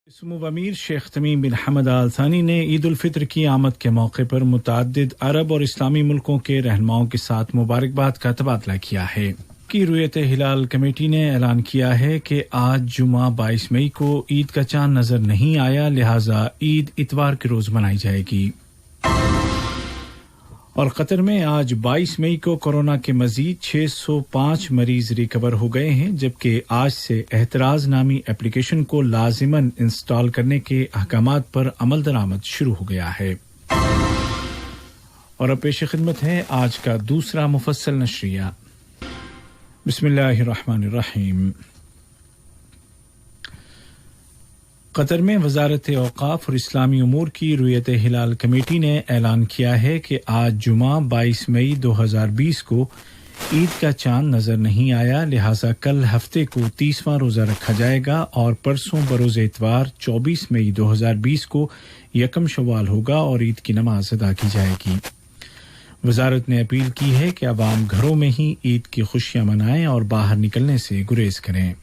इसमु अमीर शेख तमीम बिन हमद आल थानी ने ईद उल फित्र की आमद के मौके पर मुतअद्दिद अरब और इस्लामी मुल्कों के रहनुमाओं के साथ मुबारकबाद का तबादला किया है। की रुयत हिलाल कमेटी ने ऐलान किया है कि आज जुमा 22 मई को ईद का चांद नजर नहीं आया, लिहाजा ईद इतवार के रोज मनाई जाएगी। और कतर में आज 22 मई को कोरोना के मजीद 605 मरीज रिकवर हो गए हैं, जबकि आज से एहतराज नामी एप्लीकेशन को लाजिमन इंस्टॉल करने के अहकामात पर अमल दरामद शुरू हो गया है। और अब पेश खिदमत है आज का दूसरा मुफस्सल नशरिया। बिस्मिल्लाहिर्रहमानिर्रहीम। कतर में वजारत औकाफ और इस्लामी उमूर की रुयत हिलाल कमेटी ने ऐलान किया है कि आज जुमा 22 मई 2020 को ईद का चांद नजर नहीं आया, लिहाजा कल हफ्ते को 30वां रोजा रखा जाएगा और परसों बरोज इतवार 24 मई 2020 को यकम शवाल होगा और ईद की नमाज अदा की जाएगी। वजारत ने अपील की है कि अवाम घरों में ही ईद की खुशियां मनाएं और बाहर निकलने से गुरेज करें।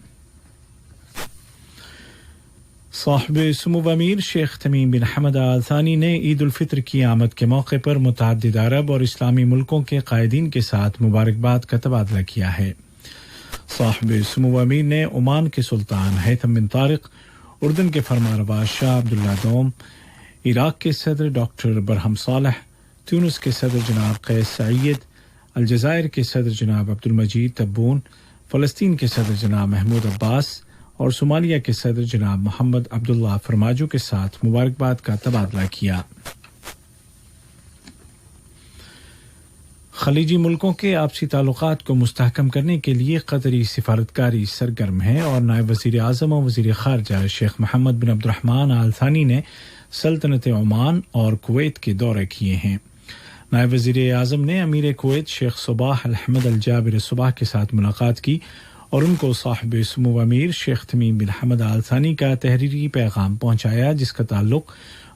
साहिब सुमू अमीर शेख तमीम बिन हमद आल थानी ने ईद उल फित्र की आमद के मौके पर मुतअद्दिद अरब और इस्लामी मुल्कों के कायदीन के साथ मुबारकबाद का तबादला किया है। साहिब सुमू अमीर ने ओमान के सुल्तान हैथम बिन तारिक, उर्दन के फरमानरवा शाह अब्दुल्ला दोम, इराक के सदर डॉक्टर बरहम सालह, ट्यूनिस के सदर जनाब कैस सईद, अलजायर के सदर जनाब अब्दुल मजीद तब्बून, फ़लस्तीन के सदर जनाब महमूद अब्बास और सोमालिया के सदर जनाब मोहम्मद अब्दुल्ला फरमाजो के साथ मुबारकबाद का तबादला किया। खलीजी मुल्कों के आपसी ताल्लुकात को मुस्तहकम करने के लिए कतरी सिफारतकारी सरगर्म है और नायब वज़ीर आज़म और वज़ीर ख़ारजा शेख मोहम्मद बिन अब्दुर्रहमान आल थानी ने सल्तनत ओमान और कुवैत के दौरे किए हैं। नायब वज़ीर आज़म ने अमीर कुवैत शेख सुबाह अल हमद अल जाबिर सुबाह के साथ मुलाकात की और उनको साहिब सुमू अमीर शेख तमीम बिन हमद आल थानी का तहरीरी पैगाम पहुंचाया, जिसका ताल्लुक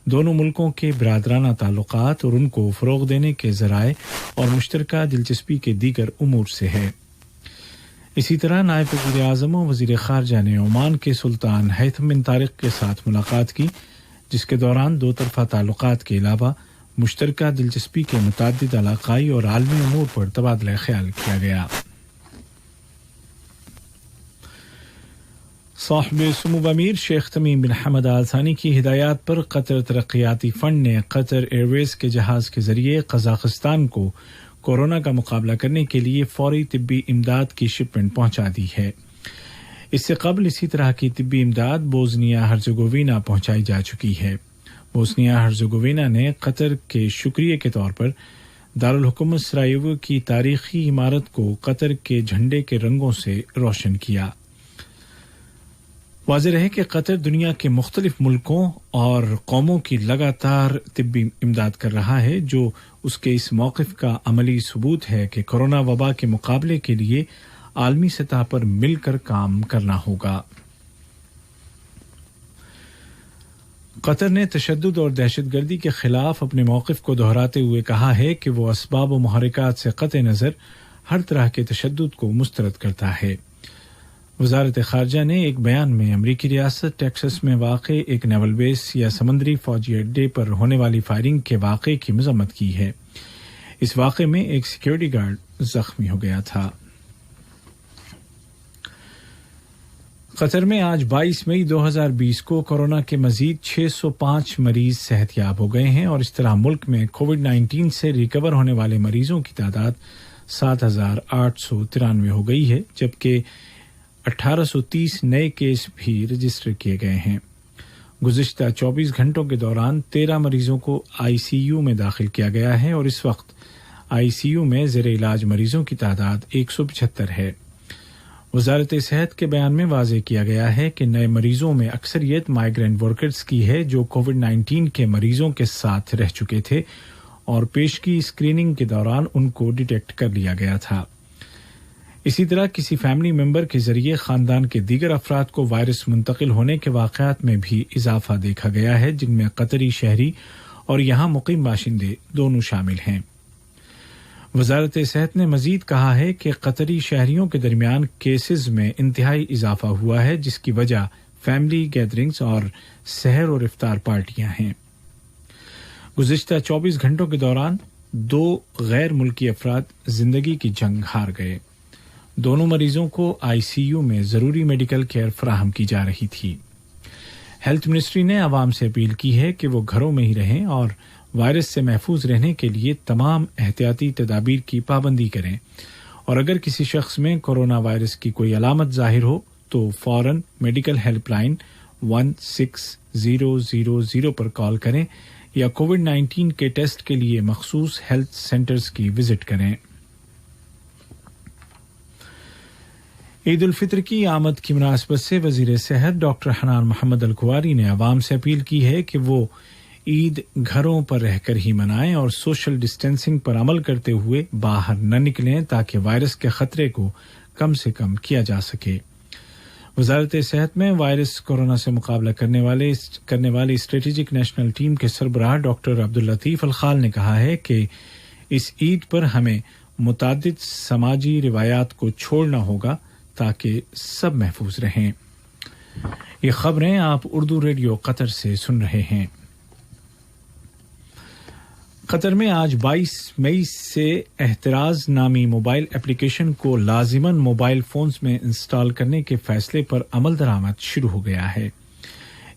दोनों मुल्कों के बिरादराना ताल्लुकात और उनको फ़रोग़ देने के ज़राए और मुश्तरका दिलचस्पी के दीगर उमूर से है। इसी तरह नायब वज़ीर आज़म और वज़ीर ख़ारजा ने ओमान के सुल्तान हैथम बिन तारिक के साथ मुलाकात की, जिसके दौरान दो तरफ़ा ताल्लुकात के अलावा मुश्तरका दिलचस्पी के मुतअद्दिद इलाक़ाई और आलमी उमूर पर तबादला ख्याल किया गया। साहिब सुमू अमीर शेख तमीम बिन हमद आल थानी की हिदायत पर कतर तरक्याती फंड ने कतर एयरवेज के जहाज के जरिए कजाकिस्तान को कोरोना का मुकाबला करने के लिए फौरी तिब्बी इमदाद की शिपमेंट पहुंचा दी है। इससे कबल इसी तरह की तिब्बी इमदाद बोस्निया हर्ज़ेगोविना पहुंचाई जा चुकी है। बोस्निया हर्ज़ेगोविना ने कतर के शुक्रिया के तौर पर दारुल हुकूमत सरायेवो की तारीखी इमारत को कतर के झंडे के रंगों से रोशन किया। वाज़ेह है कि कतर दुनिया के मुख्तलिफ मुल्कों और कौमों की लगातार तिब्बी इमदाद कर रहा है, जो उसके इस मौक़िफ़ का अमली सबूत है कि कोरोना वबा के मुकाबले के लिए आलमी सतह पर मिलकर काम करना होगा। कतर ने तशद्दुद और दहशतगर्दी के खिलाफ अपने मौक़िफ़ को दोहराते हुए कहा है कि वो असबाब व मुहर्रिकात से क़त्ए नज़र हर तरह के तशद्दुद को मुस्तरद करता है। वज़ारत ख़ारजा ने एक बयान में अमरीकी रियासत टेक्सास में वाक़े एक नेवल बेस या समुद्री फ़ौजी अड्डे पर होने वाली फायरिंग के वाक़े की मज़म्मत की है। इस वाक़े में एक सिक्योरिटी गार्ड ज़ख्मी हो गया था। कतर में आज 22 मई 2020 को कोरोना के मजीद 605 मरीज सेहतयाब हो गए हैं और इस तरह मुल्क में कोविड-19 से रिकवर होने वाले मरीजों की तादाद 7,893 हो गई है, जबकि 1830 नए केस भी रजिस्टर किए गए हैं। गुज़िश्ता 24 घंटों के दौरान 13 मरीजों को आईसीयू में दाखिल किया गया है और इस वक्त आईसीयू में ज़ेरे इलाज मरीजों की तादाद 175 है। वज़ारत सेहत के बयान में वाज़ेह किया गया है कि नए मरीजों में अक्सरियत माइग्रेंट वर्कर्स की है, जो कोविड-19 के मरीजों के साथ रह चुके थे और पेशगी स्क्रीनिंग के दौरान उनको डिटेक्ट कर लिया गया था। इसी तरह किसी फैमिली मेंबर के जरिए खानदान के दीगर अफराद को वायरस मुंतकिल होने के वाक़यात में भी इजाफा देखा गया है, जिनमें कतरी शहरी और यहाँ मुकीम बाशिंदे दोनों शामिल हैं। वज़ारत सेहत ने मजीद कहा है कि कतरी शहरियों के दरमियान केसेस में इंतहाई इजाफा हुआ है, जिसकी वजह फैमिली गैदरिंग्स और सहर और इफ्तार पार्टियां हैं। गुज़िश्ता 24 घंटों के दौरान 2 गैर मुल्की अफराद जिंदगी की जंग हार गए। दोनों मरीजों को आईसीयू में जरूरी मेडिकल केयर फराहम की जा रही थी। हेल्थ मिनिस्ट्री ने आवाम से अपील की है कि वो घरों में ही रहें और वायरस से महफूज रहने के लिए तमाम एहतियाती तदाबीर की पाबंदी करें, और अगर किसी शख्स में कोरोना वायरस की कोई अलामत जाहिर हो तो फौरन मेडिकल हेल्पलाइन 16000 पर कॉल करें या कोविड-19 के टेस्ट के लिए मखसूस हेल्थ सेंटर्स की विजिट करें। ईद उल फितर की आमद की मुनासबत से वजीर सेहत डॉक्टर हनान मोहम्मद अल कुवारी ने आवाम से अपील की है कि वो ईद घरों पर रहकर ही मनाएं और सोशल डिस्टेंसिंग पर अमल करते हुए बाहर न निकलें ताकि वायरस के खतरे को कम से कम किया जा सके। वजारत सेहत में वायरस कोरोना से मुकाबला करने वाली स्ट्रेटेजिक नेशनल टीम के सरबराह डॉक्टर अब्दुल लतीफ अल खाल ने कहा है कि इस ईद पर हमें मुतादिद समाजी रिवायात को छोड़ना होगा ताकि सब महफूज रहें। ये खबरें आप उर्दू रेडियो कतर से सुन रहे हैं। कतर में आज 22 मई से एहतराज नामी मोबाइल एप्लीकेशन को लाजिमन मोबाइल फोन्स में इंस्टॉल करने के फैसले पर अमल दरामद शुरू हो गया है।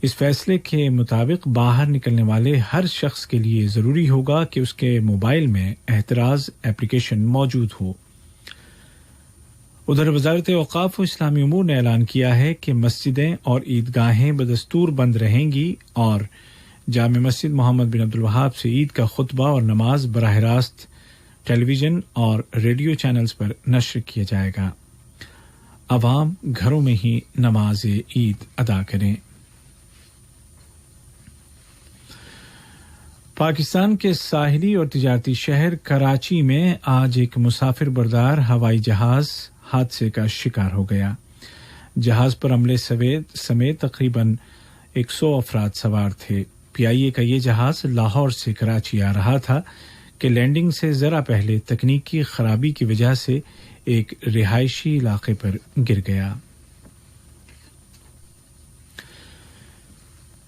इस फैसले के मुताबिक बाहर निकलने वाले हर शख्स के लिए जरूरी होगा कि उसके मोबाइल में एहतराज एप्लीकेशन मौजूद हो। उधर वजारत औकाफ व इस्लामी उमूर ने ऐलान किया है कि मस्जिदें और ईदगाहें बदस्तूर बंद रहेंगी और जामे मस्जिद मोहम्मद बिन अब्दुल वहाब से ईद का खुतबा और नमाज बराह रास्त टेलीविजन और रेडियो चैनल्स पर नश्र किया जाएगा। अवाम घरों में ही नमाज ईद अदा करें। पाकिस्तान के साहिली और तिजारती शहर कराची में आज एक मुसाफिर बरदार हवाई जहाज हादसे का शिकार हो गया। जहाज पर अमले समेत तकरीबन 100 अफराद सवार थे। पीआईए का ये जहाज लाहौर से कराची आ रहा था कि लैंडिंग से जरा पहले तकनीकी खराबी की वजह से एक रिहायशी इलाके पर गिर गया।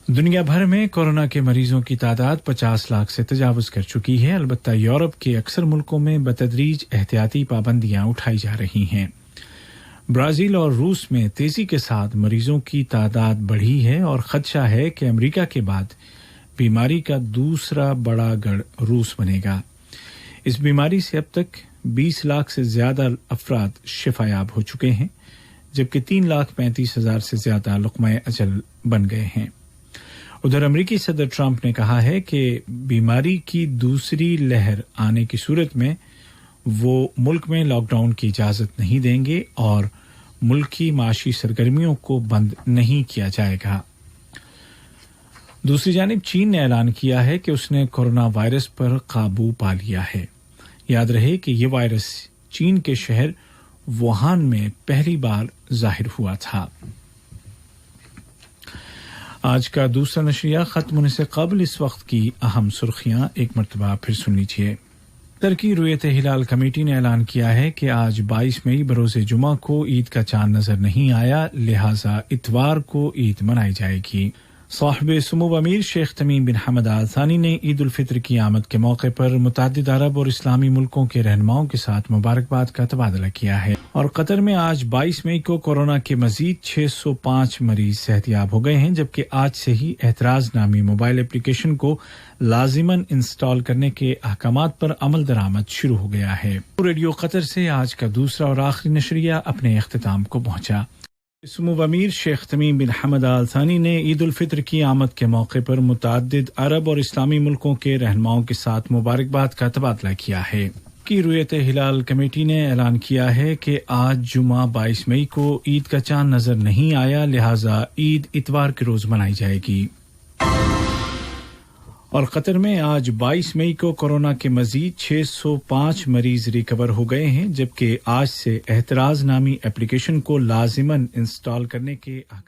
दुनिया भर में कोरोना के मरीजों की तादाद 50 लाख से तजावुज कर चुकी है। अलबत्ता यूरोप के अक्सर मुल्कों में बतदरीज एहतियाती पाबंदियां उठाई जा रही हैं। ब्राजील और रूस में तेजी के साथ मरीजों की तादाद बढ़ी है और खदशा है कि अमेरिका के बाद बीमारी का दूसरा बड़ा गढ़ रूस बनेगा। इस बीमारी से अब तक 20 लाख से ज्यादा अफराद शिफायाब हो चुके हैं, जबकि 3,35,000 से ज्यादा लुक़्मा-ए अजल बन गए हैं। उधर अमरीकी सदर ट्रंप ने कहा है कि बीमारी की दूसरी लहर आने की सूरत में वो मुल्क में लॉकडाउन की इजाजत नहीं देंगे और मुल्की माशी सरगर्मियों को बंद नहीं किया जाएगा। दूसरी जानिब चीन ने ऐलान किया है कि उसने कोरोना वायरस पर काबू पा लिया है। याद रहे कि ये वायरस चीन के शहर वुहान में पहली बार जाहिर हुआ था। आज का दूसरा नशरिया खत्म होने से कबल इस वक्त की अहम सुर्खियां एक मरतबा फिर सुन लीजिए। तरकी रुयत हिलाल कमेटी ने ऐलान किया है कि आज 22 मई बरोज़े जुमा को ईद का चांद नजर नहीं आया, लिहाजा इतवार को ईद मनाई जाएगी। साहिब सुमो अमीर शेख तमीम बिन हमद आल थानी ने ईद उल फितर की आमद के मौके पर मुतादिद अरब और इस्लामी मुल्कों के रहनुमाओं के साथ मुबारकबाद का तबादला किया है। और कतर में आज 22 मई को कोरोना के मजीद 605 मरीज सेहतियाब हो गए हैं, जबकि आज से ही एहतराज नामी मोबाइल एप्लीकेशन को लाजिमन इंस्टॉल करने के अहकामात पर अमल दरामद शुरू हो गया है। रेडियो कतर से आज का दूसरा और आखिरी नशरिया अपने इख्तिताम को पहुंचा। सुमो अमीर शेख तमीम बिन हमद आल थानी ने ईद उल फितर की आमद के मौके पर मुतादिद अरब और इस्लामी मुल्कों के रहनुमाओं के साथ मुबारकबाद का तबादला किया है। की रुयत हिलाल कमेटी ने ऐलान किया है कि आज जुमा 22 मई को ईद का चांद नजर नहीं आया, लिहाजा ईद इतवार के रोज मनाई जाएगी। और कतर में आज 22 मई को कोरोना के मजीद 605 मरीज रिकवर हो गए हैं, जबकि आज से एहतराज नामी एप्लीकेशन को लाजिमन इंस्टॉल करने के अहकाम